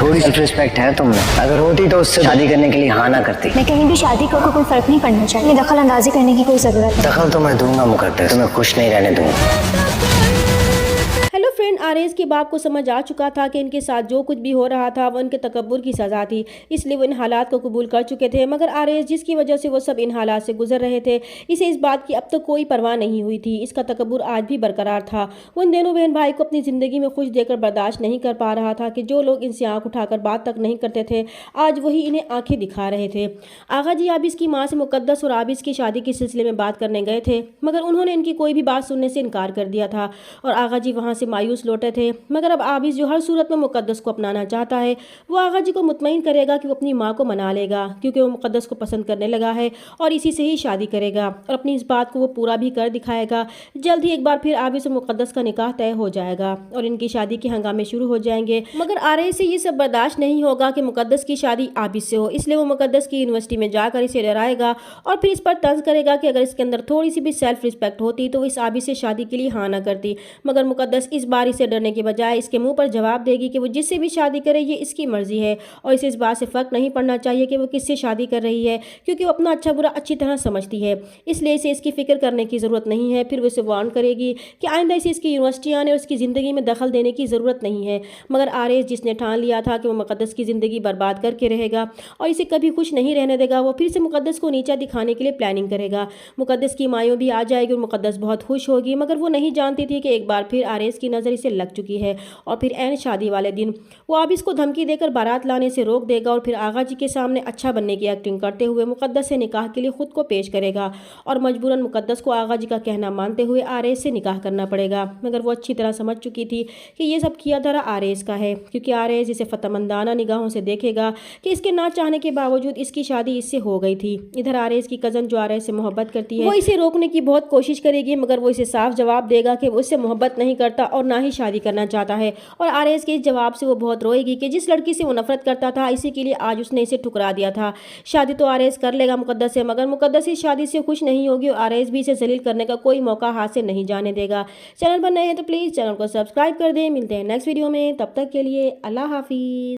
थोड़ी self respect है तुम में, अगर होती तो उससे शादी करने के लिए हाँ ना करती। मैं कहीं भी शादी को कोई फर्क नहीं पड़ना चाहिए, दखल अंदाजी करने की कोई जरूरत नहीं। दखल तो मैं दूंगा मुकद्दस, तुम्हें खुश नहीं रहने दूंगा। हेलो फ्रेंड, आरएस के बाप को समझ आ चुका था कि इनके साथ जो कुछ भी हो रहा था वो इनके तकब्बुर की सज़ा थी, इसलिए वो इन हालात को कबूल कर चुके थे। मगर आरएस जिसकी वजह से वो सब इन हालात से गुजर रहे थे, इसे इस बात की अब तक कोई परवाह नहीं हुई थी। इसका तकब्बुर आज भी बरकरार था। वो इन दोनों बहन भाई को अपनी ज़िंदगी में खुश देकर बर्दाश्त नहीं कर पा रहा था कि जो लोग इनसे आँख उठाकर बात तक नहीं करते थे, आज वही इन्हें आँखें दिखा रहे थे। आगा जी आबिस की माँ से मुकद्दस और आबिस की शादी के सिलसिले में बात करने गए थे, मगर उन्होंने इनकी कोई भी बात सुनने से इनकार कर दिया था और आगा जी वहाँ से मायूस लौटे थे। मगर अब आबिस जो हर सूरत में मुकद्दस को अपनाना चाहता है, वो आगा जी को मुतमईन करेगा कि वो अपनी माँ को मना लेगा, क्योंकि वो मुकद्दस को पसंद करने लगा है और इसी से ही शादी करेगा और अपनी इस बात को वो पूरा भी कर दिखाएगा। जल्द ही एक बार फिर आबिस और मुकद्दस का निकाह तय हो जाएगा और इनकी शादी के हंगामे शुरू हो जाएंगे। मगर आरए से ये सब बर्दाश्त नहीं होगा कि मुकद्दस की शादी आबिस से हो, इसलिए वो मुकद्दस की यूनिवर्सिटी में जाकर इसे डराएगा और फिर इस पर तंज करेगा कि अगर इसके अंदर थोड़ी सी भी सेल्फ रिस्पेक्ट होती तो इस आबिस से शादी के लिए हाँ ना करती। मगर मुकद्दस इस बार इसे डरने के बजाय इसके मुंह पर जवाब देगी कि वो जिससे भी शादी करे ये इसकी मर्जी है और इसे इस बात से फर्क नहीं पड़ना चाहिए कि वो किससे शादी कर रही है, क्योंकि वो अपना अच्छा बुरा अच्छी तरह समझती है, इसलिए इसे इसकी फिक्र करने की ज़रूरत नहीं है। फिर वो इसे वार्न करेगी कि आइंदा इसे इसकी यूनिवर्सिटी आने और इसकी ज़िंदगी में दखल देने की ज़रूरत नहीं है। मगर आरएस जिसने ठान लिया था कि वो मुकद्दस की ज़िंदगी बर्बाद करके रहेगा और इसे कभी खुश नहीं रहने देगा, वो फिर से मुकद्दस को नीचा दिखाने के लिए प्लानिंग करेगा। मुकद्दस की मायूं भी आ जाएगी और मुकद्दस बहुत खुश होगी, मगर वो नहीं जानती थी कि एक बार फिर आरएस की नज़र इसे लग चुकी है और फिर ऐन शादी वाले दिन वो आबिस को धमकी देकर बारात लाने से रोक देगा और फिर आगा जी के सामने अच्छा बनने की एक्टिंग करते हुए मुकद्दस से निकाह के लिए खुद को पेश करेगा और मजबूरन मुकद्दस को आगा जी का कहना मानते हुए आरएस से निकाह करना पड़ेगा। मगर वो अच्छी तरह समझ चुकी थी कि ये सब किया धरा आरएस का है, क्योंकि आरएस इसे फतमंदाना निगाहों से देखेगा कि इसके ना चाहने के बावजूद इसकी शादी इससे हो गई थी। इधर आरएस की कज़न जो आरएस से मोहब्बत करती है, वो इसे रोकने की बहुत कोशिश करेगी, मगर वो इसे साफ जवाब देगा कि वो इससे मोहब्बत नहीं करता और ना ही शादी करना चाहता है। और आरएस के इस जवाब से वो बहुत रोएगी कि जिस लड़की से वो नफरत करता था, इसी के लिए आज उसने इसे ठुकरा दिया था। शादी तो आरएस कर लेगा मुकद्दस से, मगर मुकद्दस इस शादी से खुश नहीं होगी और आरएस भी इसे जलील करने का कोई मौका हाथ से नहीं जाने देगा। चैनल पर नए हैं तो प्लीज़ चैनल को सब्सक्राइब कर दें। मिलते हैं नेक्स्ट वीडियो में, तब तक के लिए अल्लाह हाफिज़।